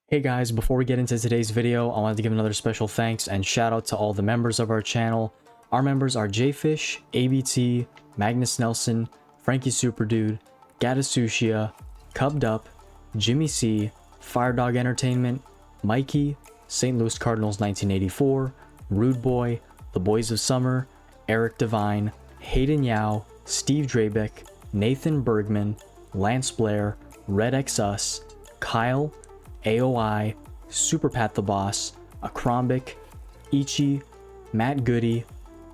Hey guys, before we get into today's video, I wanted to give another special thanks and shout out to all the members of our channel. Our members are Jfish, ABT, Magnus Nelson, Frankie Superdude, Gatasushia, Cubbed Up, Jimmy C, Firedog Entertainment, Mikey, St. Louis Cardinals 1984, Rude Boy, The Boys of Summer, Eric Devine, Hayden Yao, Steve Drabeck, Nathan Bergman, Lance Blair, Red X Us, Kyle, AOI, Super Pat the Boss, Akrombic, Ichi, Matt Goody,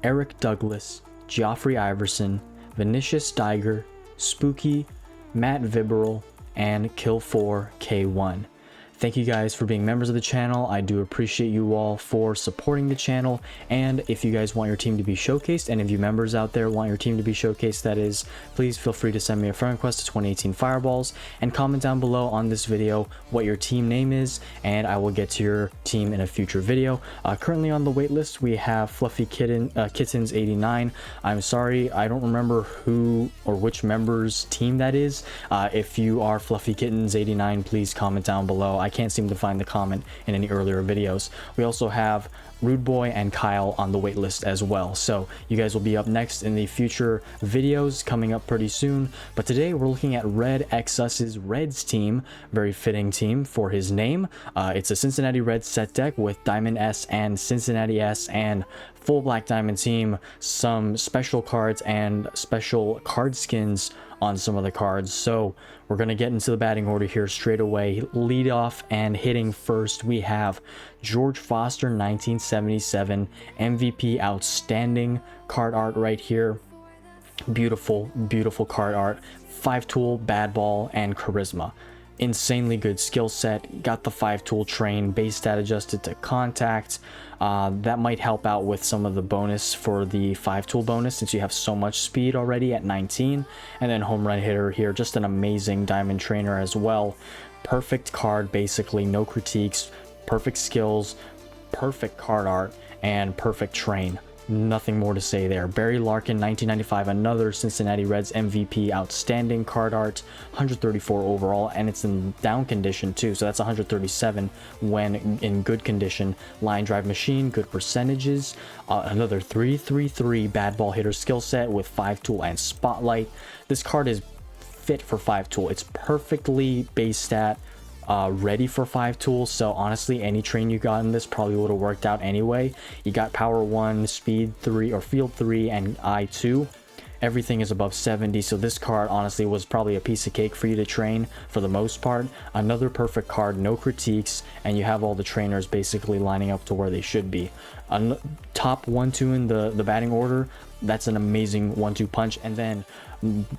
Eric Douglas, Geoffrey Iverson, Vinicius Diger, Spooky, Matt Vibberal, and Kill4K1. Thank you guys for being members of the channel. I do appreciate you all for supporting the channel. And if you guys want your team to be showcased, and if you members out there want your team to be showcased, that is, please feel free to send me a friend request to 2018 Fireballs and comment down below on this video what your team name is, and I will get to your team in a future video. Currently on the wait list, we have Fluffy Kittens 89. I'm sorry, I don't remember who or which member's team that is. If you are Fluffy Kittens 89, please comment down below. I can't seem to find the comment in any earlier videos. We also have Rude Boy and Kyle on the wait list as well, so you guys will be up next in the future videos coming up pretty soon. But today we're looking at Red Xus's Reds team. Very fitting team for his name. It's a Cincinnati Reds set deck with Diamond S and Cincinnati S and full black diamond team, some special cards and special card skins on some of the cards. So we're going to get into the batting order here straight away. Lead off and hitting first, we have George Foster 1977 MVP outstanding card art right here. Beautiful card art. 5-tool, bad ball, and charisma. Insanely good skill set. Got the 5-tool train, base stat adjusted to contact. That might help out with some of the bonus for the 5-tool bonus since you have so much speed already at 19. And then home run hitter here, just an amazing diamond trainer as well. Perfect card, basically, no critiques, perfect skills, perfect card art, and perfect train. Nothing more to say there. Barry Larkin 1995, another Cincinnati Reds MVP, outstanding card art, 134 overall, and it's in down condition too, so that's 137 when in good condition. Line drive machine, good percentages. Another 333 bad ball hitter skill set with 5-tool and spotlight. This card is fit for 5-tool. It's perfectly base stat ready for 5-tool, so honestly any train you got in this probably would have worked out anyway. You got power 1, speed 3 or field 3, and I2. Everything is above 70, so this card honestly was probably a piece of cake for you to train for the most part. Another perfect card, no critiques, and you have all the trainers basically lining up to where they should be. Top 1-2 in the batting order, that's an amazing 1-2 punch. And then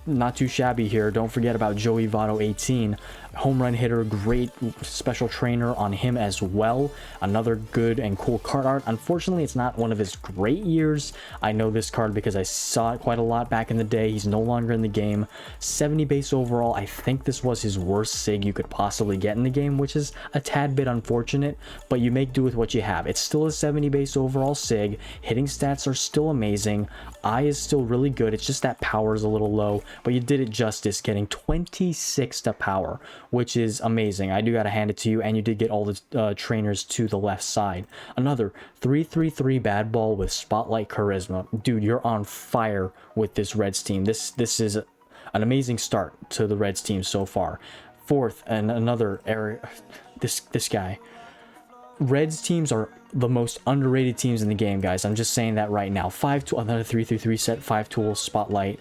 not too shabby here, don't forget about Joey Votto 18, home run hitter, great special trainer on him as well. Another good and cool card art. Unfortunately, it's not one of his great years. I know this card because I saw it quite a lot back in the day. He's no longer in the game. 70 base overall. I think this was his worst sig you could possibly get in the game, which is a tad bit unfortunate, but you make do with what you have. It's still a 70 base overall sig. Hitting stats are still amazing. Eye is still really good. It's just that power is a little low, but you did it justice, getting 26 to power, which is amazing. I do gotta hand it to you, and you did get all the trainers to the left side. Another 333 bad ball with spotlight charisma. Dude, you're on fire with this Reds team. This is an amazing start to the Reds team so far. Fourth, and another area, this guy. Reds teams are the most underrated teams in the game, guys. I'm just saying that right now. 5-tool, another 333 set, 5-tool spotlight,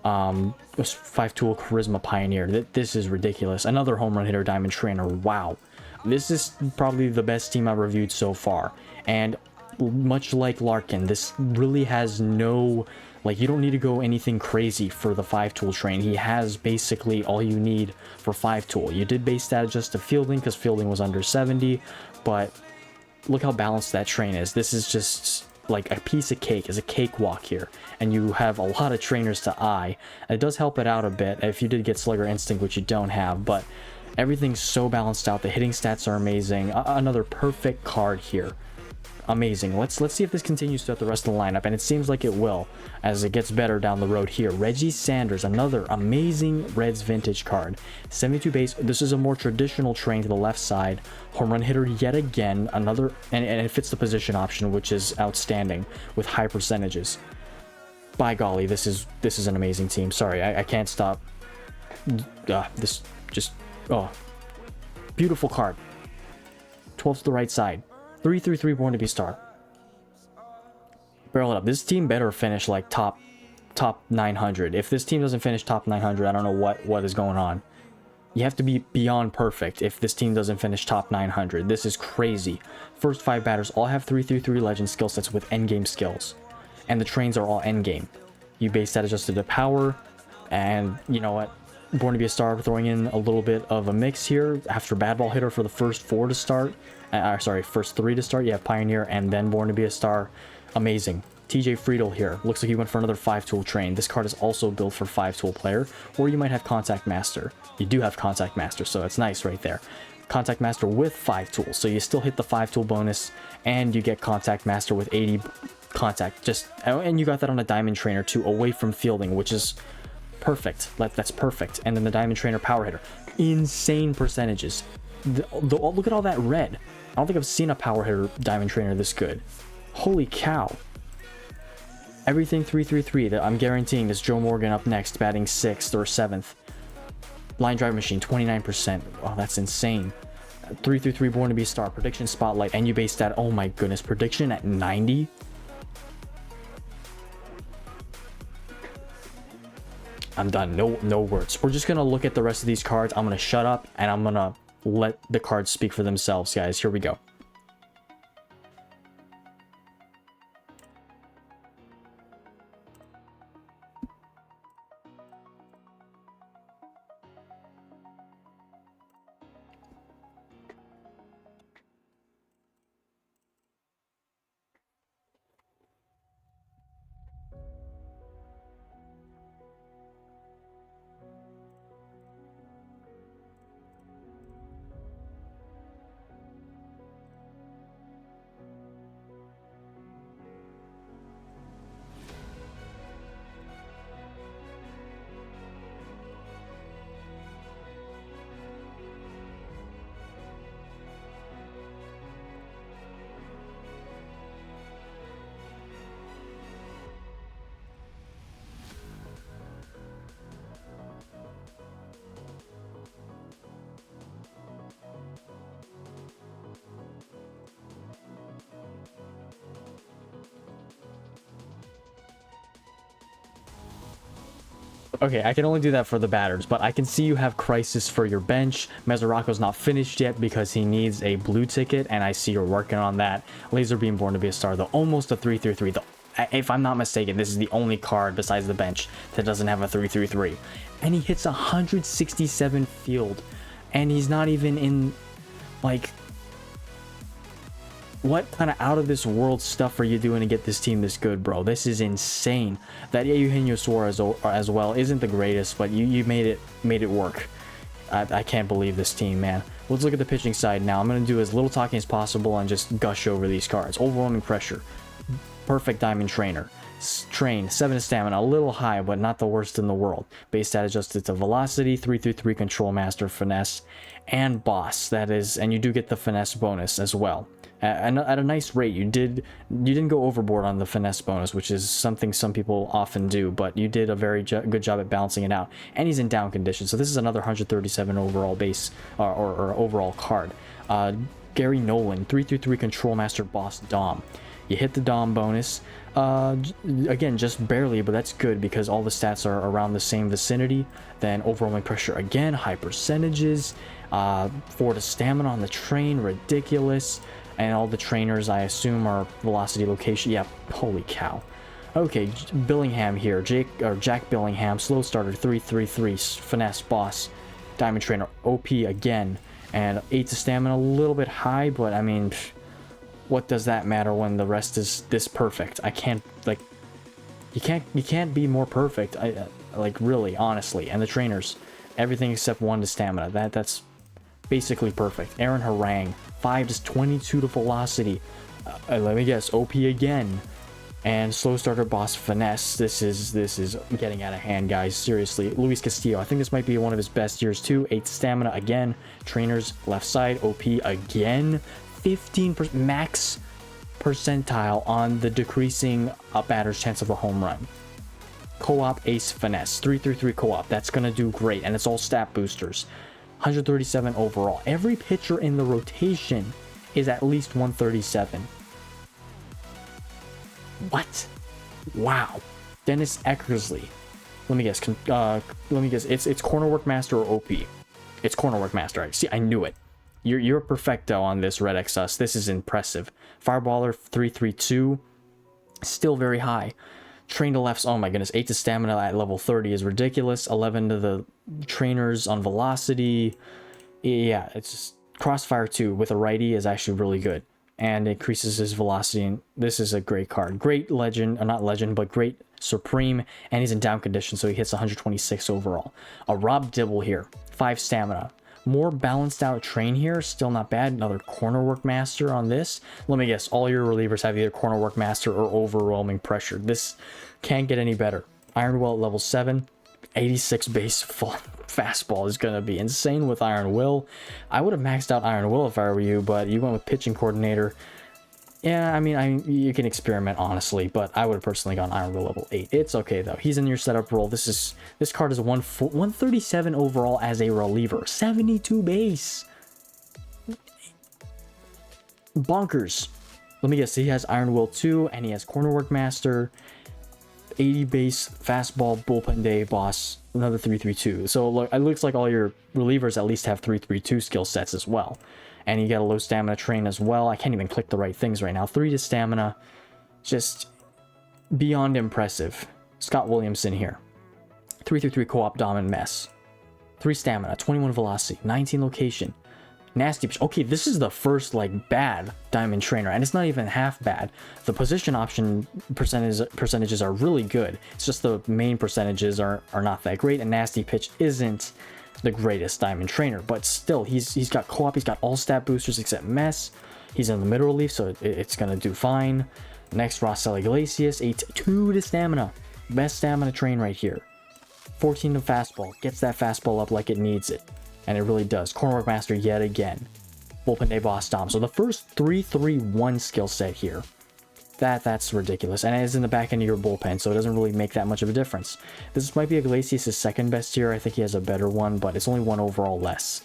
5-tool charisma pioneer. This is ridiculous. Another home run hitter, diamond trainer. Wow, this is probably the best team I've reviewed so far. And much like Larkin, this really has no, like, you don't need to go anything crazy for the 5-tool train. He has basically all you need for 5-tool. You did base stat adjust to fielding because fielding was under 70, but look how balanced that train is. This is just like a piece of cake. Is a cakewalk here, and you have a lot of trainers to eye. It does help it out a bit if you did get Slugger Instinct, which you don't have, but everything's so balanced out. The hitting stats are amazing. Another perfect card here. amazing. Let's see if this continues throughout the rest of the lineup, and it seems like it will as it gets better down the road here. Reggie Sanders, another amazing Reds vintage card. 72 base. This is a more traditional train to the left side. Home run hitter yet again. Another, and it fits the position option, which is outstanding with high percentages. By golly, this is an amazing team. Sorry, I can't stop. This just, oh, beautiful card. 12 to the right side. 333 born to be star. Barrel it up. This team better finish like top 900. If this team doesn't finish top 900, I don't know what is going on. You have to be beyond perfect if this team doesn't finish top 900. This is crazy. First 5 batters all have 333 legend skill sets with endgame skills. And the trains are all endgame. You base that adjusted to power. And you know what? Born to be a star, throwing in a little bit of a mix here. After bad ball hitter for the first 4 to start. Sorry, first 3 to start. You have Pioneer and then Born to be a Star. Amazing. TJ Friedel here. Looks like he went for another 5-tool train. This card is also built for 5-tool player. Or you might have Contact Master. You do have Contact Master, so it's nice right there. Contact Master with 5 tools. So you still hit the 5-tool bonus. And you get Contact Master with 80 contact. And you got that on a Diamond Trainer too, away from fielding, which is perfect. That's perfect. And then the Diamond Trainer power hitter. Insane percentages. Look at all that red. I don't think I've seen a power hitter Diamond Trainer this good. Holy cow. Everything 333 that I'm guaranteeing this Joe Morgan up next, batting 6th or 7th. Line drive machine, 29%. Wow, that's insane. 333 born to be a star. Prediction spotlight. And you base that, oh my goodness, prediction at 90? I'm done. No words. We're just going to look at the rest of these cards. I'm going to shut up and I'm going to let the cards speak for themselves, guys. Here we go. Okay, I can only do that for the batters, but I can see you have Crisis for your bench. Mesoraco's not finished yet because he needs a blue ticket, and I see you're working on that. Laser Beam born to be a star, though. Almost a 333. If I'm not mistaken, this is the only card besides the bench that doesn't have a 333. And he hits 167 field, and he's not even in, like... What kind of out of this world stuff are you doing to get this team this good, bro? This is insane. That Eugenio Suarez as well isn't the greatest, but you made it work. I can't believe this team, man. Let's look at the pitching side now. I'm going to do as little talking as possible and just gush over these cards. Overwhelming pressure. Perfect Diamond Trainer. Train, 7 stamina, a little high, but not the worst in the world. Base stat adjusted to velocity, 333 control master, finesse, and boss. That is, and you do get the finesse bonus as well. At a nice rate. You didn't go overboard on the finesse bonus, which is something some people often do, but you did a very good job at balancing it out. And he's in down condition, so this is another 137 overall base or overall card. Gary Nolan, 333 control master, boss, Dom. You hit the Dom bonus. Again, just barely, but that's good because all the stats are around the same vicinity. Then overwhelming pressure again, high percentages. 4 to stamina on the train, ridiculous. And all the trainers, I assume, are velocity location. Yeah, holy cow. Okay, Billingham here. Jack Billingham, slow starter, 333, finesse, boss, Diamond Trainer, OP again. And 8 to stamina, a little bit high, but I mean, what does that matter when the rest is this perfect? I can't, like, you can't be more perfect. Like, really, honestly. And the trainers, everything except 1 to stamina. That's basically perfect. Aaron Harang, 5 to 22 to velocity. Let me guess, OP again. And slow starter boss finesse. This is getting out of hand, guys. Seriously. Luis Castillo. I think this might be one of his best years too. 8 stamina again. Trainers left side. OP again. 15% max percentile on the decreasing batter's chance of a home run. Co-op ace finesse. 333 co-op. That's gonna do great. And it's all stat boosters. 137 overall. Every pitcher in the rotation is at least 137. What? Wow. Dennis Eckersley. Let me guess. It's corner work master or OP. It's corner work master. See, I knew it. You're perfecto on this, Red Xus. This is impressive. Fireballer 332. Still very high. Train to lefts. Oh my goodness. 8 to stamina at level 30 is ridiculous. 11 to the trainers on velocity. Yeah, it's just crossfire 2 with a righty is actually really good. And increases his velocity. And this is a great card. Great legend, or not legend, but great supreme. And he's in down condition, so he hits 126 overall. A Rob Dibble here, 5 stamina. More balanced out train here, still not bad. Another corner work master on this. Let me guess, all your relievers have either corner work master or overwhelming pressure. This can't get any better. Iron Will at level 7. 86 base fastball is going to be insane with Iron Will. I would have maxed out Iron Will if I were you, but you went with pitching coordinator. Yeah, I mean, you can experiment, honestly, but I would have personally gone Iron Will level 8. It's okay, though. He's in your setup role. This card is 137 overall as a reliever. 72 base. Bonkers. Let me guess. He has Iron Will 2, and he has Corner Work Master. 80 base fastball bullpen day boss, another 332. So look, it looks like all your relievers at least have 332 skill sets as well. And you got a low stamina train as well. I can't even click the right things right now. 3 to stamina, just beyond impressive. Scott Williamson here. 333 co-op dom and mess. 3 stamina, 21 velocity, 19 location. Nasty. Okay, this is the first like bad diamond trainer, and it's not even half bad. The position option percentages are really good. It's just the main percentages are not that great, and nasty pitch isn't the greatest diamond trainer, but still he's got co-op, he's got all stat boosters except mess. He's in the middle relief, so it's gonna do fine. Next, Rosell Iglesias, 2 to stamina. Best stamina train right here. 14 to fastball, gets that fastball up like it needs it. And it really does. Corner Work Master yet again. Bullpen Day Boss Dom. So the first 3-3-1 skill set here. That's ridiculous. And it is in the back end of your bullpen, so it doesn't really make that much of a difference. This might be Iglesias' second best tier. I think he has a better one, but it's only 1 overall less.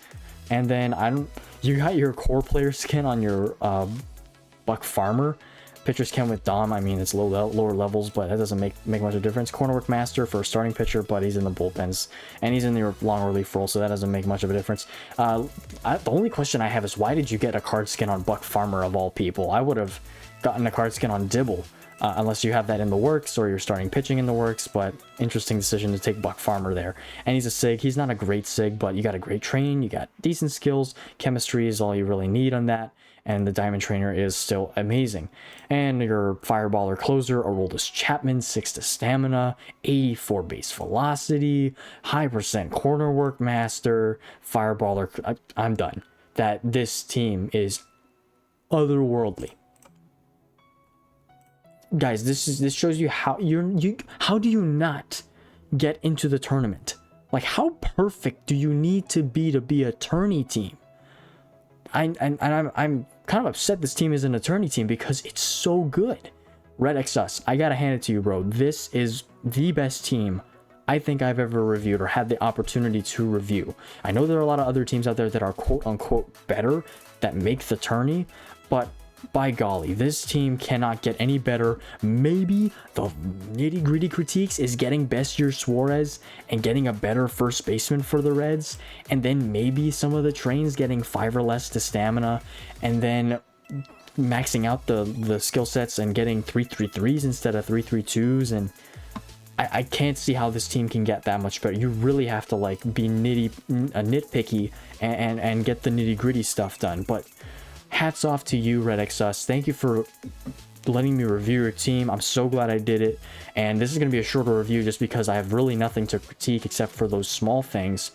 And then you got your core player skin on your Buck Farmer. Pitchers can with Dom. I mean, it's lower levels, but that doesn't make much of a difference. Corner Work Master for a starting pitcher, but he's in the bullpens. And he's in your long relief role, so that doesn't make much of a difference. The only question I have is, why did you get a card skin on Buck Farmer of all people? I would have gotten a card skin on Dibble, unless you have that in the works or you're starting pitching in the works, but interesting decision to take Buck Farmer there. And he's a SIG. He's not a great SIG, but you got a great train, you got decent skills. Chemistry is all you really need on that. And the Diamond Trainer is still amazing. And your Fireballer closer, Aroldis Chapman, 6 to stamina, 84 base velocity, high percent corner work master, Fireballer. I'm done. This team is otherworldly. Guys, this shows you how how do you not get into the tournament? Like, how perfect do you need to be a tourney team? I'm kind of upset this team is an attorney team because it's so good. Red Xus, I gotta hand it to you, bro. This is the best team I think I've ever reviewed or had the opportunity to review. I know there are a lot of other teams out there that are quote unquote better, that make the tourney, but by golly, this team cannot get any better. Maybe the nitty gritty critiques is getting Bestier Suarez and getting a better first baseman for the Reds, and then maybe some of the trains getting 5 or less to stamina, and then maxing out the skill sets and getting 3-3-3s instead of 3-3-2s. And I can't see how this team can get that much better. You really have to like be nitpicky and get the nitty gritty stuff done. But hats off to you, Red Xus. Thank you for letting me review your team. I'm so glad I did it. And this is going to be a shorter review just because I have really nothing to critique except for those small things.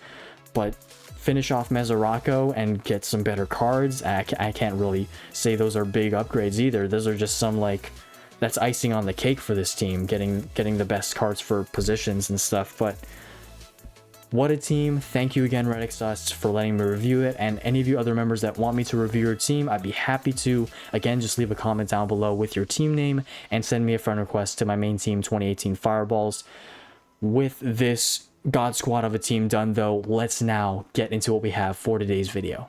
But finish off Mesoraco and get some better cards. I can't really say those are big upgrades either. Those are just some, like, that's icing on the cake for this team, getting the best cards for positions and stuff. But what a team. Thank you again, RedXDust, for letting me review it. And any of you other members that want me to review your team, I'd be happy to. Again, just leave a comment down below with your team name and send me a friend request to my main team, 2018 Fireballs. With this God Squad of a team done, though, let's now get into what we have for today's video.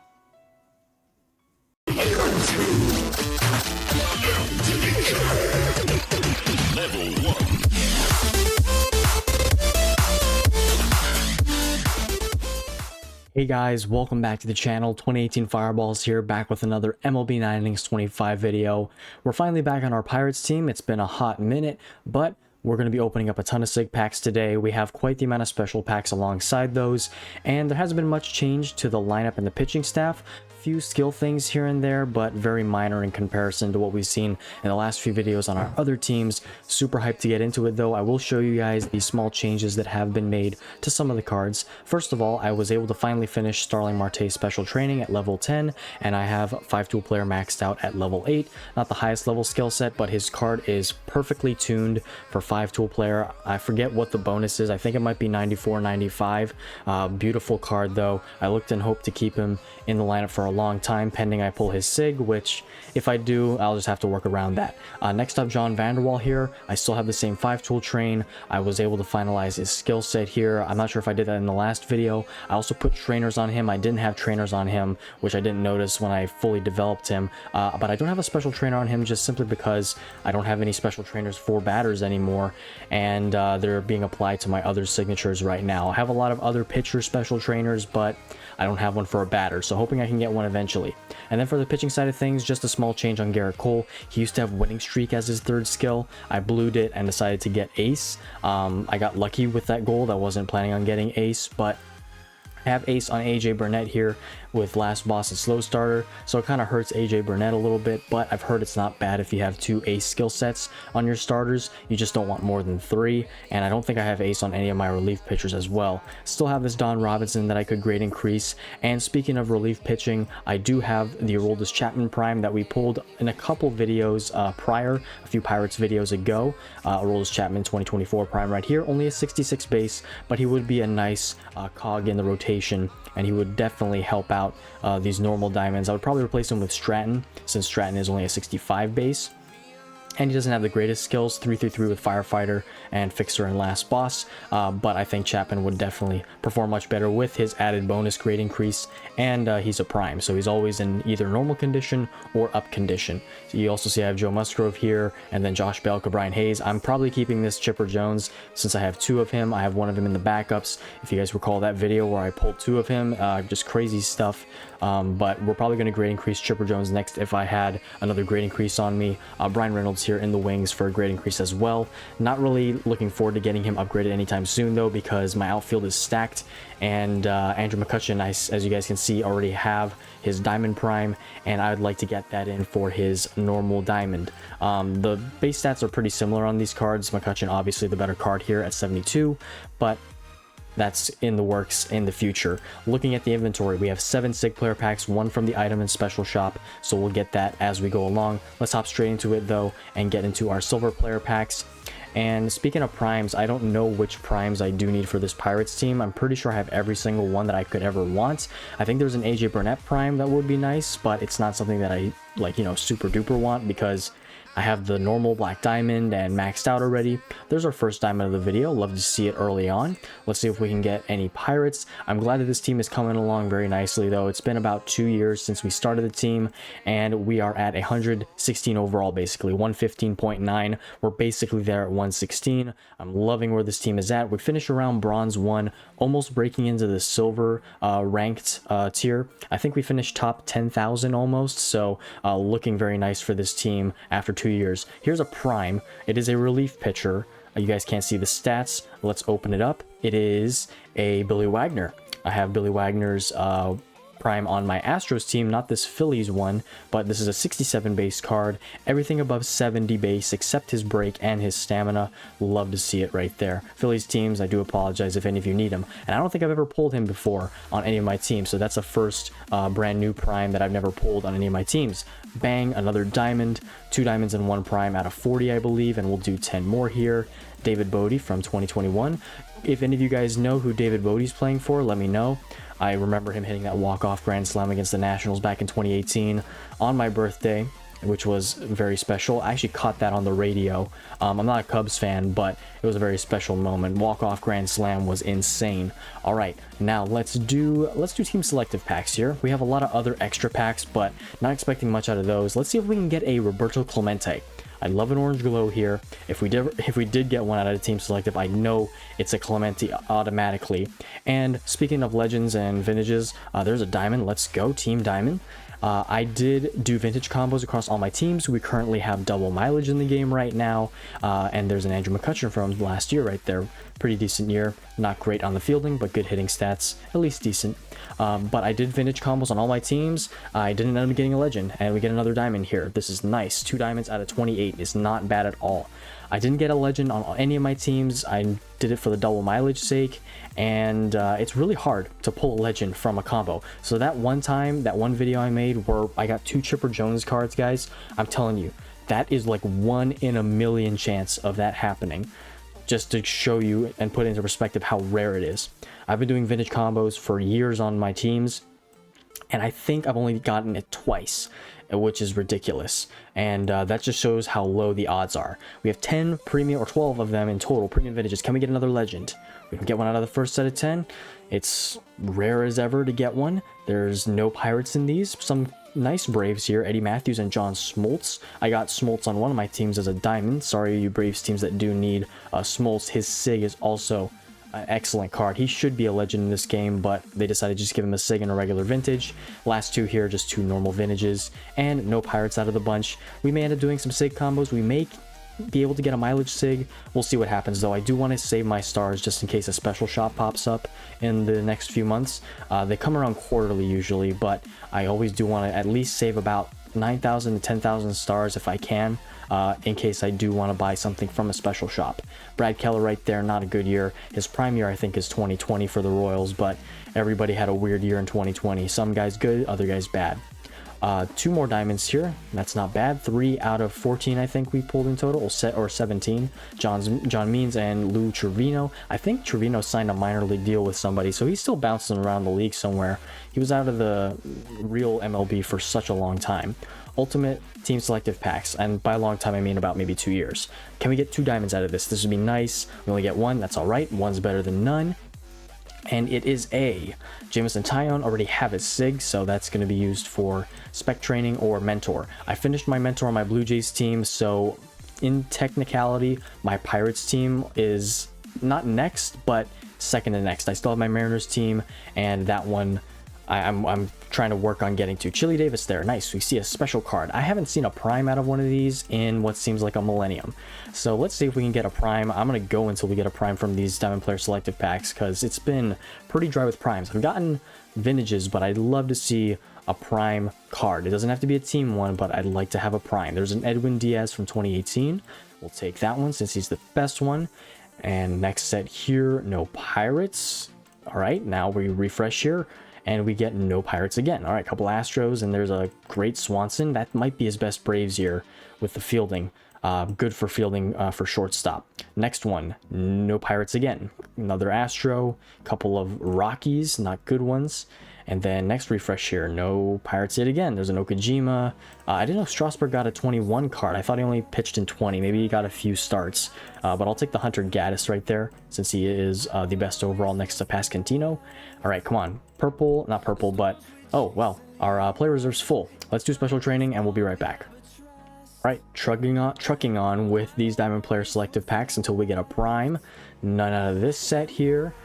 Hey guys, welcome back to the channel. 2018 Fireballs here, back with another MLB 9 Innings 25 video. We're finally back on our Pirates team. It's been a hot minute, but we're going to be opening up a ton of SIG packs today. We have quite the amount of special packs alongside those, and there hasn't been much change to the lineup and the pitching staff. Few skill things here and there, but very minor in comparison to what we've seen in the last few videos on our other teams. Super hyped to get into it though. I will show you guys the small changes that have been made to some of the cards. First of all, I was able to finally finish Starling Marte's special training at level 10, and I have 5-tool player maxed out at level 8. Not the highest level skill set, but his card is perfectly tuned for 5-tool player. I forget what the bonus is. I think it might be 94, 95. Beautiful card though. I looked and hoped to keep him in the lineup for a long time pending I pull his SIG, which if I do, I'll just have to work around that. Next up, John Vanderwall here. I still have the same 5-tool train. I was able to finalize his skill set here. I'm not sure if I did that in the last video. I also put trainers on him. I didn't have trainers on him, which I didn't notice when I fully developed him, but I don't have a special trainer on him just simply because I don't have any special trainers for batters anymore, and they're being applied to my other signatures right now. I have a lot of other pitcher special trainers, but I don't have one for a batter, so hoping I can get one eventually. And then for the pitching side of things, just a small change on Garrett Cole. He used to have winning streak as his third skill. I blued it and decided to get ace. I got lucky with that gold. I wasn't planning on getting ace, but I have ace on AJ Burnett here with last boss and slow starter, so it kind of hurts AJ Burnett a little bit, but I've heard it's not bad if you have 2 ace skill sets on your starters. You just don't want more than 3, and I don't think I have ace on any of my relief pitchers as well. Still have this Don Robinson that I could grade increase. And speaking of relief pitching, I do have the Aroldis Chapman Prime that we pulled in a couple videos prior, a few Pirates videos ago. Aroldis Chapman 2024 Prime right here, only a 66 base, but he would be a nice cog in the rotation, and he would definitely help out these normal diamonds. I would probably replace him with Stratton, since Stratton is only a 65 base. And he doesn't have the greatest skills, 3-3-3 with Firefighter and Fixer and Last Boss, but I think Chapman would definitely perform much better with his added bonus grade increase, and he's a prime, so he's always in either normal condition or up condition. So you also see I have Joe Musgrove here, and then Josh Bell, Brian Hayes. I'm probably keeping this Chipper Jones since I have 2 of him. I have one of him in the backups. If you guys recall that video where I pulled 2 of him, just crazy stuff. But we're probably going to grade increase Chipper Jones next if I had another grade increase on me. Brian Reynolds here in the wings for a grade increase as well. Not really looking forward to getting him upgraded anytime soon though, because my outfield is stacked, and Andrew McCutcheon, as you guys can see, already have his Diamond Prime, and I would like to get that in for his normal Diamond. The base stats are pretty similar on these cards. McCutcheon obviously the better card here at 72, but that's in the works in the future. Looking at the inventory, we have 7 SIG player packs, 1 from the item and special shop, so we'll get that as we go along. Let's hop straight into it though and get into our silver player packs. And speaking of primes, I don't know which primes I do need for this Pirates team. I'm pretty sure I have every single one that I could ever want. I think there's an AJ Burnett prime that would be nice, but it's not something that I, like, you know, super duper want, because I have the normal black diamond and maxed out already. There's our first diamond of the video. Love to see it early on. Let's see if we can get any Pirates. I'm glad that this team is coming along very nicely though. It's been about 2 years since we started the team, and we are at 116 overall, basically 115.9. We're basically there at 116. I'm loving where this team is at. We finished around bronze 1, almost breaking into the silver ranked tier. I think we finished top 10,000 almost, so looking very nice for this team after 2 years. Here's a prime. It is a relief pitcher. You guys can't see the stats. Let's open it up. It is a Billy Wagner. I have Billy Wagner's prime on my Astros team, not this Phillies one, but this is a 67 base card. Everything above 70 base except his break and his stamina. Love to see it right there. Phillies teams, I do apologize if any of you need him. And I don't think I've ever pulled him before on any of my teams, so that's a first brand new prime that I've never pulled on any of my teams. Bang, another diamond, 2 diamonds and 1 prime out of 40, I believe, and we'll do 10 more here. David Bodie from 2021. If any of you guys know who David Bodie's playing for, let me know. I remember him hitting that walk-off grand slam against the Nationals back in 2018 on my birthday, which was very special. I actually caught that on the radio. I'm not a Cubs fan, but it was a very special moment. Walk-off grand slam was insane. All right, now let's do team selective packs here. We have a lot of other extra packs, but not expecting much out of those. Let's see if we can get a Roberto Clemente. I love an orange glow here. If we did get one out of the team selective, I know it's a Clemente automatically. And speaking of legends and vintages, there's a diamond. Let's go, team diamond. I did do vintage combos across all my teams. We currently have double mileage in the game right now, and there's an Andrew McCutchen from last year right there. Pretty decent year. Not great on the fielding, but good hitting stats, at least decent. But I did vintage combos on all my teams. I didn't end up getting a legend, and we get another diamond here. This is nice. 2 diamonds out of 28 is not bad at all. I didn't get a legend on any of my teams. I did it for the double mileage sake, and it's really hard to pull a legend from a combo. So that one time, that one video I made where I got 2 Chipper Jones cards, guys, I'm telling you, that is like 1 in a million chance of that happening. Just to show you and put into perspective how rare it is. I've been doing vintage combos for years on my teams, and I think I've only gotten it twice, which is ridiculous. And that just shows how low the odds are. We have 10 premium, or 12 of them in total, premium vintages. Can we get another legend? We can get one out of the first set of 10. It's rare as ever to get one. There's no pirates in these. Some nice Braves here, Eddie Matthews and John Smoltz. I got Smoltz on one of my teams as a diamond. Sorry, you Braves teams that do need Smoltz. His SIG is also an excellent card. He should be a legend in this game, but they decided to just give him a SIG and a regular vintage. Last 2 here, just 2 normal vintages, and no pirates out of the bunch. We may end up doing some SIG combos. We may be able to get a mileage SIG. We'll see what happens, though. I do want to save my stars just in case a special shop pops up in the next few months. They come around quarterly usually, but I always do want to at least save about 9,000 to 10,000 stars if I can, in case I do want to buy something from a special shop. Brad Keller right there, not a good year. His prime year I think is 2020 for the Royals, but everybody had a weird year in 2020. Some guys good, other guys bad. 2 more diamonds here. That's not bad. 3 out of 14 I think we pulled in total, or 17. John Means and Lou Trevino. I think Trevino signed a minor league deal with somebody, so he's still bouncing around the league somewhere. He was out of the real MLB for such a long time. Ultimate team selective packs, and by a long time I mean about maybe 2 years. Can we get 2 diamonds out of this? This would be nice. We only get 1, that's all right. 1's better than none. And it is a Jameson Taillon. Already have his SIG, so that's going to be used for spec training or mentor. I finished my mentor on my Blue Jays team, so in technicality, my Pirates team is not next, but second to next. I still have my Mariners team, and that one I'm trying to work on getting to. Chili Davis there, nice. We see a special card. I haven't seen a prime out of one of these in what seems like a millennium. So let's see if we can get a prime. I'm going to go until we get a prime from these Diamond Player selective packs, because it's been pretty dry with primes. I've gotten vintages, but I'd love to see a prime card. It doesn't have to be a team one, but I'd like to have a prime. There's an Edwin Diaz from 2018. We'll take that one since he's the best one. And next set here, no pirates. All right, now we refresh here, and we get no pirates again. All right, couple Astros, and there's a great Swanson. That might be his best Braves year with the fielding. Good for fielding for shortstop. Next one, no pirates again. Another Astro, couple of Rockies, not good ones. And then next refresh here, no pirates yet again. There's an Okajima. I didn't know Strasburg got a 21 card. I thought he only pitched in 20. Maybe he got a few starts. But I'll take the Hunter Gaddis right there, since he is the best overall next to Pascantino. All right, come on. Purple, not purple, but... Oh, well, our player reserve's full. Let's do special training, and we'll be right back. All right, trucking on with these Diamond Player selective packs until we get a prime. None out of this set here.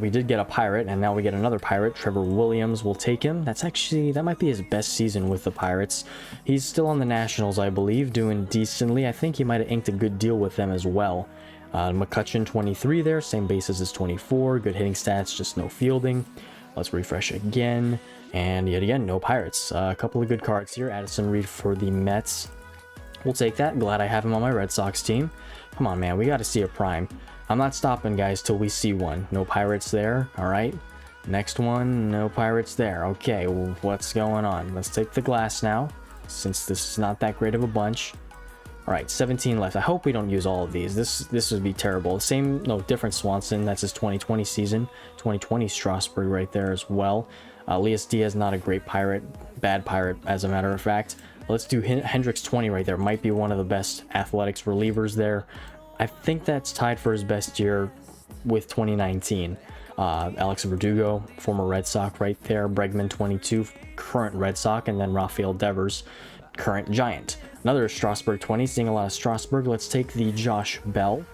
We did get a pirate, and now we get another pirate. Trevor Williams, will take him. That might be his best season with the Pirates. He's still on the Nationals, I believe, doing decently. I think he might have inked a good deal with them as well. McCutchen, 23 there, same bases as 24. Good hitting stats, just no fielding. Let's refresh again. And yet again, no Pirates. A couple of good cards here. Addison Reed for the Mets. We'll take that. Glad I have him on my Red Sox team. Come on, man. We got to see a prime. I'm not stopping, guys, till we see one. No Pirates there. All right. Next one, no Pirates there. Okay, well, what's going on? Let's take the glass now, since this is not that great of a bunch. All right, 17 left. I hope we don't use all of these. This would be terrible. Same, no, different Swanson. That's his 2020 season. 2020 Strasburg right there as well. Elias Diaz, not a great Pirate. Bad Pirate, as a matter of fact. Let's do Hendricks 20 right there. Might be one of the best Athletics relievers there. I think that's tied for his best year with 2019. Alex Verdugo, former Red Sox right there. Bregman 22, current Red Sox. And then Rafael Devers, current Giant. Another Strasburg 20, seeing a lot of Strasburg. Let's take the Josh Bell.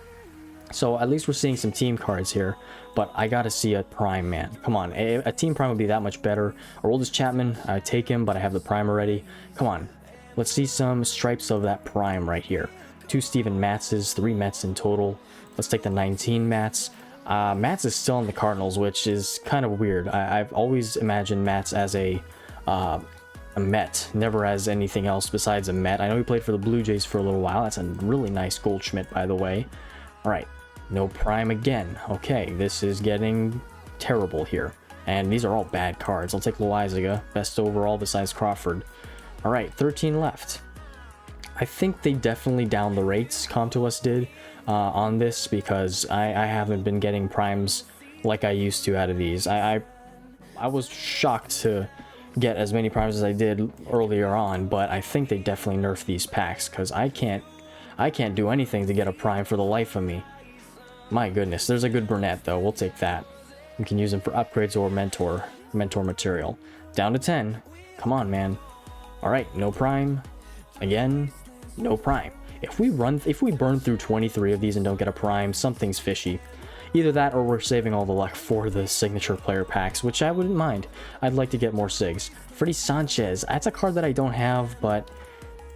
So at least we're seeing some team cards here, but I gotta see a prime, man. Come on, a team prime would be that much better. Aroldis Chapman, I take him, but I have the prime already. Come on, let's see some stripes of that prime right here. 2 Steven Matzes, 3 Mets in total. Let's take the 19 Mats. Mats is still in the Cardinals, which is kind of weird. I've always imagined Mats as a Met, never as anything else besides a Met. I know he played for the Blue Jays for a little while. That's a really nice Goldschmidt, by the way. All right, no prime again. Okay, this is getting terrible here. And these are all bad cards. I'll take Loizaga, best overall besides Crawford. All right, 13 left. I think they definitely downed the rates, Comtois did, on this, because I haven't been getting primes like I used to out of these. I was shocked to get as many primes as I did earlier on, but I think they definitely nerfed these packs, because I can't do anything to get a prime for the life of me. My goodness, there's a good Burnett though. We'll take that. We can use him for upgrades or mentor material. Down to 10. Come on, man. All right, no prime. Again, no prime. If we burn through 23 of these and don't get a prime, something's fishy. Either that or we're saving all the luck for the signature player packs, which I wouldn't mind. I'd like to get more SIGs. Freddy Sanchez, that's a card that I don't have, but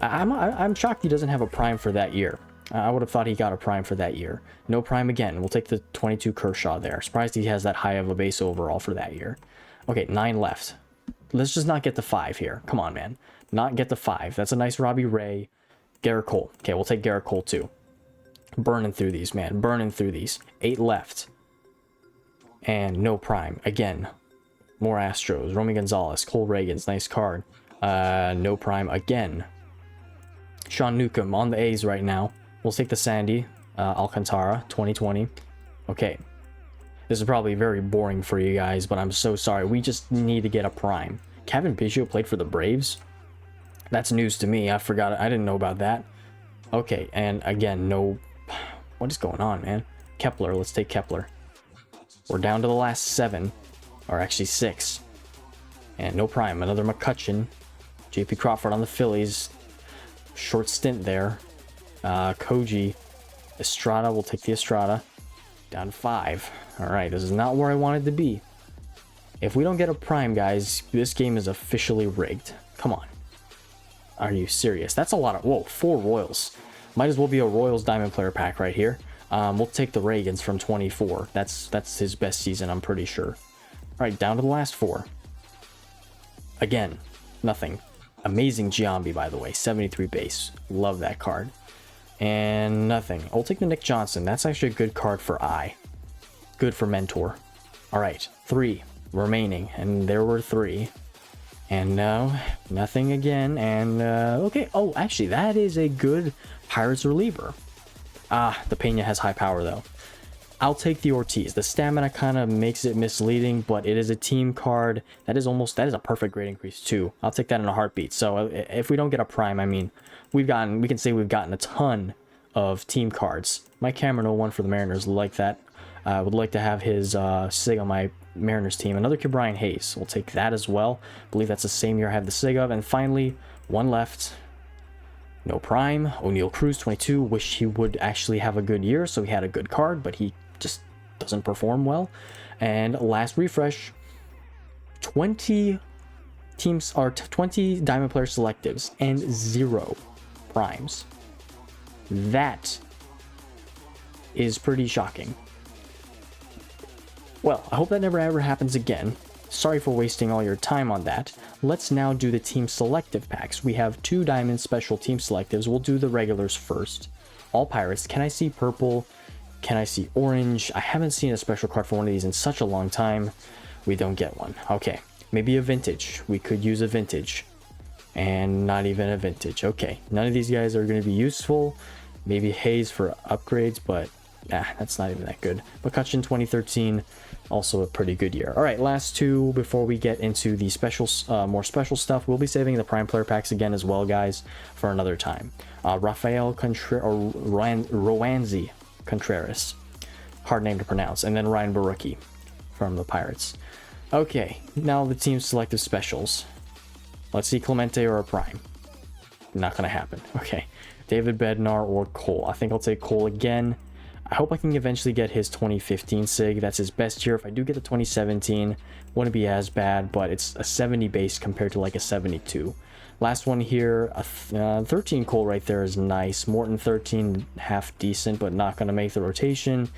I'm shocked he doesn't have a prime for that year. I would have thought he got a prime for that year. No prime again. We'll take the 22 Kershaw there. Surprised he has that high of a base overall for that year. Okay, 9 left. Let's just not get the 5 here. Come on, man. Not get the 5. That's a nice Robbie Ray. Garrett Cole. Okay, we'll take Garrett Cole too. Burning through these, man. Burning through these. 8 left. And no prime. Again. More Astros. Romy Gonzalez. Cole Reagans. Nice card. No prime again. Sean Newcomb on the A's right now. We'll take the Sandy. Alcantara. 2020. Okay. This is probably very boring for you guys, but I'm so sorry. We just need to get a prime. Kevin Biggio played for the Braves? That's news to me. I forgot. I didn't know about that. Okay, and again, no... What is going on, man? Kepler. Let's take Kepler. We're down to the last 7. Or actually 6. And no prime. Another McCutcheon. JP Crawford on the Phillies. Short stint there. Koji. Estrada. We'll take the Estrada. Down to 5. Alright, this is not where I wanted to be. If we don't get a prime, guys, this game is officially rigged. Come on. Are you serious? That's a lot of... Whoa, 4 Royals. Might as well be a Royals Diamond Player pack right here. We'll take the Reagans from 24. That's his best season, I'm pretty sure. Alright, down to the last 4. Again, nothing. Amazing Giambi, by the way. 73 base. Love that card. And nothing. I'll take the Nick Johnson. That's actually a good card for I. Good for Mentor. Alright, 3 remaining. And there were 3. And no, nothing again. And, okay. Oh, actually, that is a good Pirates reliever. The Pena has high power, though. I'll take the Ortiz. The stamina kind of makes it misleading, but it is a team card. That is a perfect grade increase, too. I'll take that in a heartbeat. So, if we don't get a prime, I mean, we can say we've gotten a ton of team cards. Mike Cameron 01 for the Mariners, like that. I would like to have his SIG on my Mariners team. Another Brian Hayes. We'll take that as well. I believe that's the same year I have the SIG of. And finally, 1 left. No prime. O'Neal Cruz, 22. Wish he would actually have a good year, so he had a good card, but he just doesn't perform well. And last refresh. 20 teams are 20 Diamond Player selectives and 0 primes. That is pretty shocking. Well, I hope that never ever happens again. sorry for wasting all your time on that. Let's now do the team selective packs. We have 2 diamond special team selectives. We'll do the regulars first. All pirates. Can I see purple? Can I see orange? I haven't seen a special card for one of these in such a long time. We don't get one. Okay, maybe a vintage. We could use a vintage. And not even a vintage. Okay, none of these guys are going to be useful. Maybe Hayes for upgrades, but that's not even that good. McCutcheon 2013, also a pretty good year. All right, last 2 before we get into the special, more special stuff. We'll be saving the prime player packs again as well, guys, for another time. Rafael Rowanzi Contreras, hard name to pronounce, and then Ryan Barucki from the Pirates. Okay, now the team selective specials. Let's see Clemente or a prime. Not gonna happen. Okay, David Bednar or Cole. I think I'll take Cole again. I hope I can eventually get his 2015 SIG. That's his best year. If I do get the 2017, wouldn't be as bad, but it's a 70 base compared to like a 72. Last one here, a 13 Cole right there is nice. Morton 13, half decent, but not gonna make the rotation.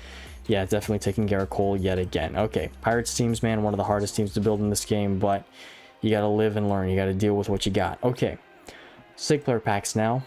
Yeah, definitely taking Garrett Cole yet again. Okay, Pirates teams, man, one of the hardest teams to build in this game, but you gotta live and learn. You gotta deal with what you got. Okay, SIG player packs now.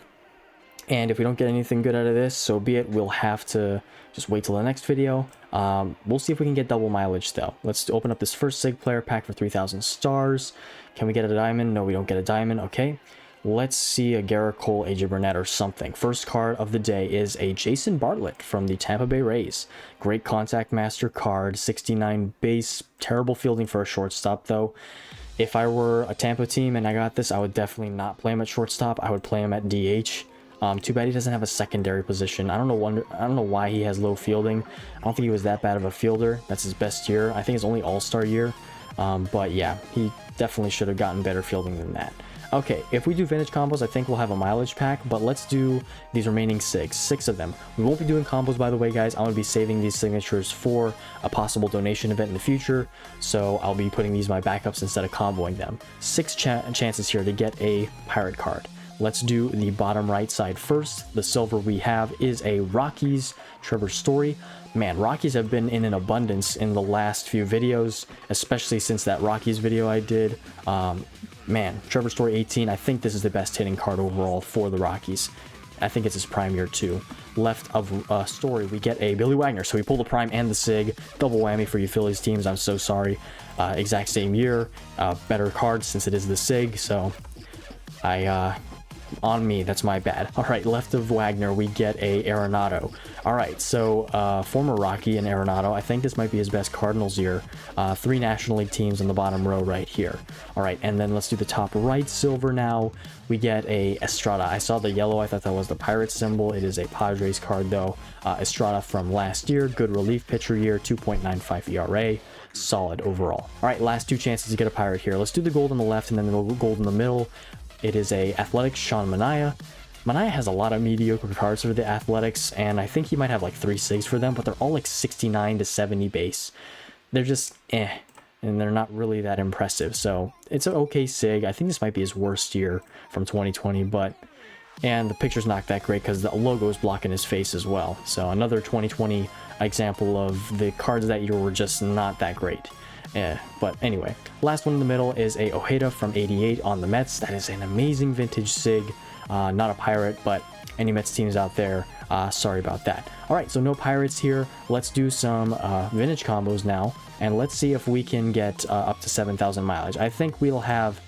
And if we don't get anything good out of this, so be it. We'll have to just wait till the next video. We'll see if we can get double mileage though. Let's open up this first SIG player pack for 3,000 stars. Can we get a diamond? No, we don't get a diamond. Okay. Let's see a Garrett Cole, AJ Burnett, or something. First card of the day is a Jason Bartlett from the Tampa Bay Rays. Great contact master card, 69 base. Terrible fielding for a shortstop though. If I were a Tampa team and I got this, I would definitely not play him at shortstop. I would play him at DH. Too bad he doesn't have a secondary position. I don't know why he has low fielding. I don't think he was that bad of a fielder. That's his best year. I think it's only all-star year. But yeah, he definitely should have gotten better fielding than that. Okay, if we do vintage combos, I think we'll have a mileage pack, but let's do these remaining 6 of them. We won't be doing combos, by the way, guys. I'm going to be saving these signatures for a possible donation event in the future, so I'll be putting these in my backups instead of comboing them. 6 chances here to get a pirate card. Let's do the bottom right side first. The silver we have is a Rockies Trevor Story. Man, Rockies have been in an abundance in the last few videos, especially since that Rockies video I did. Man, Trevor Story 18, I think this is the best hitting card overall for the Rockies. I think it's his prime year too. Left of Story, we get a Billy Wagner. So we pull the prime and the SIG. Double whammy for you Phillies teams. I'm so sorry. Exact same year. Better card since it is the SIG. So on me, that's my bad. All right, left of Wagner, we get a Arenado. All right, so former Rocky and Arenado. I think this might be his best Cardinals year. 3 National League teams in the bottom row right here. All right, and then let's do the top right silver now. We get a Estrada. I saw the yellow. I thought that was the Pirates symbol. It is a Padres card though. Estrada from last year. Good relief pitcher year. 2.95 ERA. Solid overall. All right, last 2 chances to get a Pirate here. Let's do the gold on the left and then the gold in the middle. It is a Athletics Sean Manaea. Manaea has a lot of mediocre cards for the Athletics, and I think he might have like 3 SIGs for them, but they're all like 69 to 70 base. They're just and they're not really that impressive. So it's an okay SIG. I think this might be his worst year from 2020, and the picture's not that great because the logo is blocking his face as well. So another 2020 example of the cards that year were just not that great. But anyway, last one in the middle is a Ojeda from 88 on the Mets. That is an amazing vintage SIG. Not a Pirate, but any Mets teams out there, sorry about that. All right, so no Pirates here. Let's do some vintage combos now, and let's see if we can get up to 7,000 mileage. I think we'll have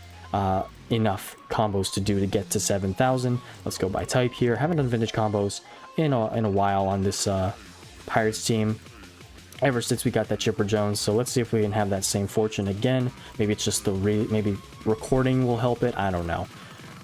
enough combos to get to 7,000. Let's go by type here. Haven't done vintage combos in a while on this Pirates team. Ever since we got that Chipper Jones, so let's see if we can have that same fortune again. Maybe it's just maybe recording will help it. I don't know.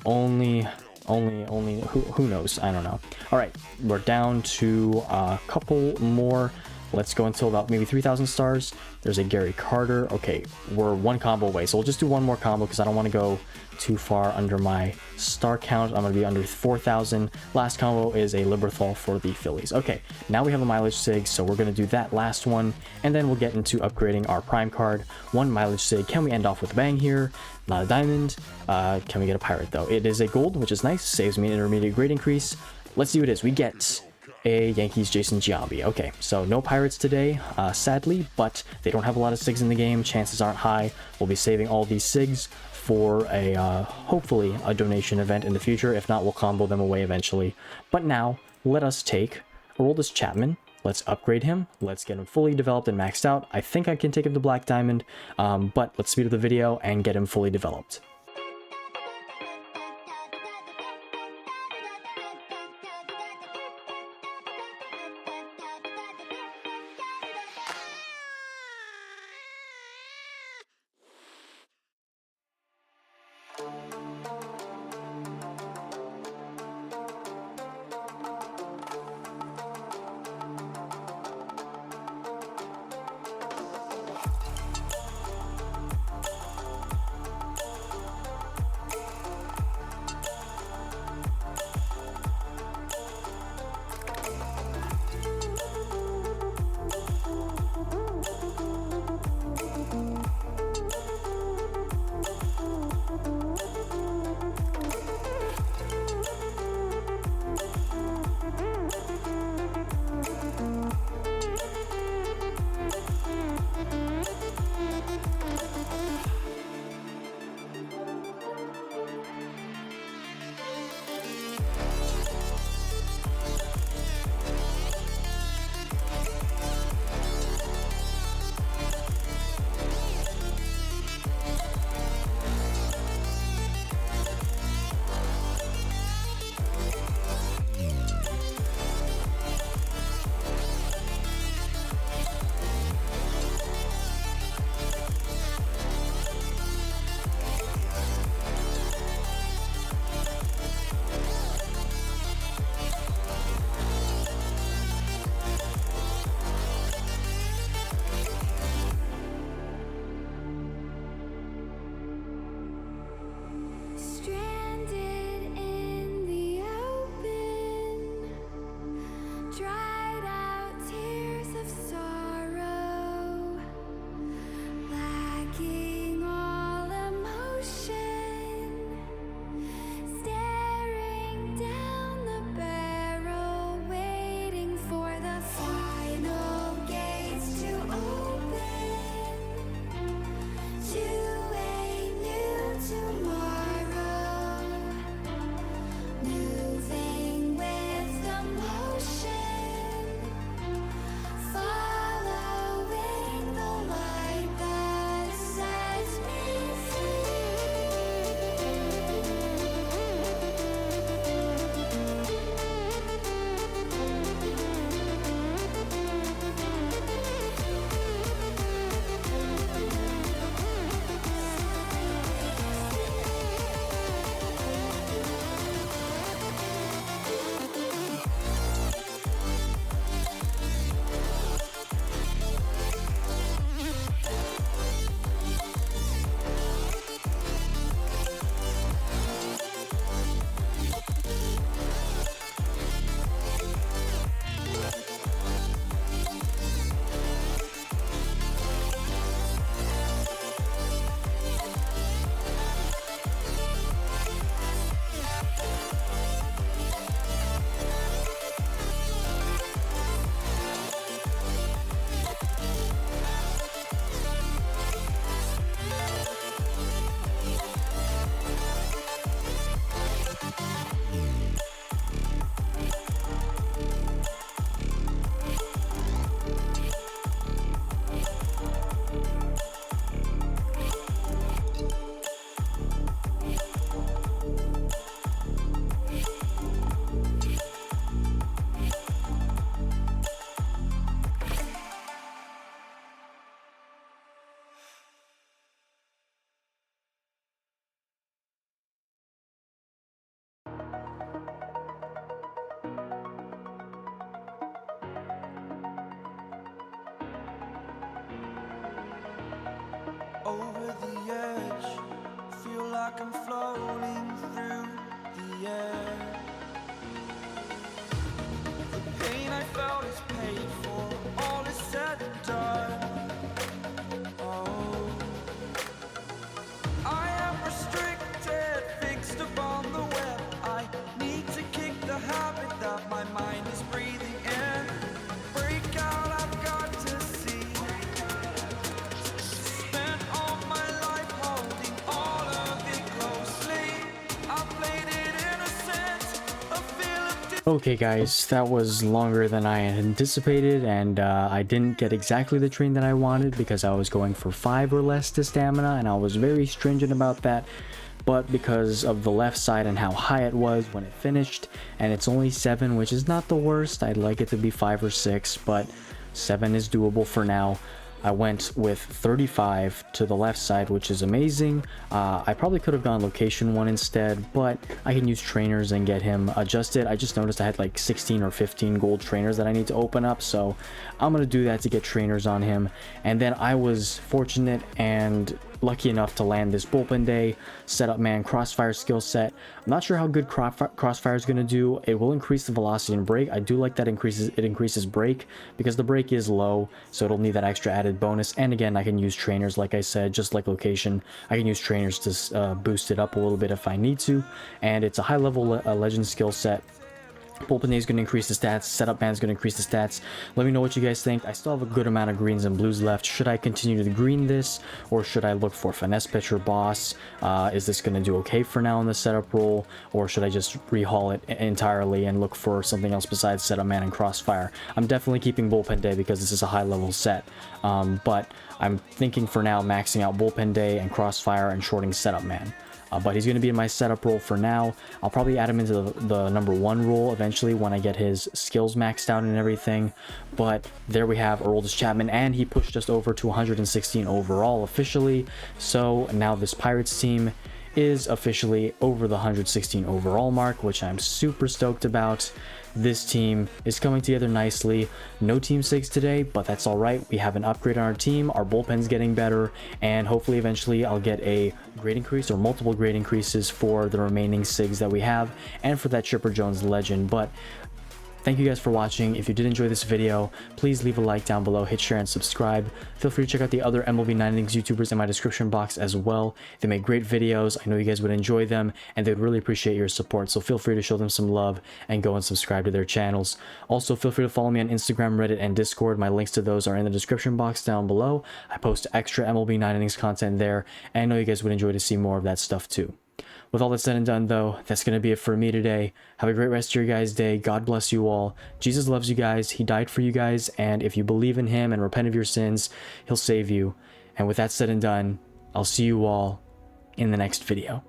Only who knows? I don't know. All right, we're down to a couple more. Let's go until about maybe 3,000 stars. There's a Gary Carter. Okay, we're 1 combo away, so we'll just do 1 more combo because I don't want to go too far under my star count. I'm going to be under 4,000. Last combo is a Liberthal for the Phillies. Okay, now we have a mileage SIG, so we're going to do that last one, and then we'll get into upgrading our prime card. 1 mileage SIG. Can we end off with a bang here? Not a diamond. Can we get a Pirate though? It is a gold, which is nice. Saves me an intermediate grade increase. Let's see what it is. We get a Yankees Jason Giambi. Okay, so no Pirates today, sadly, but they don't have a lot of SIGs in the game. Chances aren't high. We'll be saving all these SIGs for a, hopefully, a donation event in the future. If not, we'll combo them away eventually. But now, let us take Aroldis Chapman. Let's upgrade him. Let's get him fully developed and maxed out. I think I can take him to Black Diamond, but let's speed up the video and get him fully developed. over the edge, feel like I'm floating through the air. The pain I felt is paid for, all is said and done. Oh, I am restricted, fixed upon the web. I need to kick the habit that my mind is breathing. Okay guys, that was longer than I had anticipated, and I didn't get exactly the train that I wanted because I was going for 5 or less to stamina, and I was very stringent about that. But because of the left side and how high it was when it finished, and it's only 7, which is not the worst. I'd like it to be 5 or 6, but 7 is doable for now. I went with 35 to the left side, which is amazing. I probably could have gone location 1 instead, but I can use trainers and get him adjusted. I just noticed I had like 16 or 15 gold trainers that I need to open up, so I'm gonna do that to get trainers on him. And then I was fortunate and lucky enough to land this bullpen day setup man crossfire skill set. I'm not sure how good crossfire is going to do. It will increase the velocity and break. I do like that it increases break because the break is low, so it'll need that extra added bonus. And again, I can use trainers, like I said, just like location. I can use trainers to boost it up a little bit if I need to, and it's a high level legend skill set. Bullpen day is going to increase the stats. Setup man is going to increase the stats. Let me know what you guys think. I still have a good amount of greens and blues left. Should I continue to green this, or should I look for finesse pitcher boss? Is this going to do okay for now in the setup role, or should I just rehaul it entirely and look for something else besides setup man and crossfire? I'm definitely keeping bullpen day because this is a high level set, but I'm thinking for now maxing out bullpen day and crossfire and shorting setup man. But he's going to be in my setup role for now. I'll probably add him into the number 1 role eventually when I get his skills maxed out and everything. But there we have Aroldis Chapman, and he pushed us over to 116 overall officially. So now this Pirates team is officially over the 116 overall mark, which I'm super stoked about. This team is coming together nicely. No team sigs today, but that's all right. We have an upgrade on our team. Our bullpen's getting better, and hopefully eventually I'll get a grade increase or multiple grade increases for the remaining sigs that we have and for that Chipper Jones legend. But thank you guys for watching. If you did enjoy this video, please leave a like down below, hit share and subscribe. Feel free to check out the other MLB 9 Innings YouTubers in my description box as well. They make great videos. I know you guys would enjoy them, and they'd really appreciate your support. So feel free to show them some love and go and subscribe to their channels. Also, feel free to follow me on Instagram, Reddit, and Discord. My links to those are in the description box down below. I post extra MLB 9 Innings content there, and I know you guys would enjoy to see more of that stuff too. With all that said and done, though, that's going to be it for me today. Have a great rest of your guys' day. God bless you all. Jesus loves you guys. He died for you guys. And if you believe in him and repent of your sins, he'll save you. And with that said and done, I'll see you all in the next video.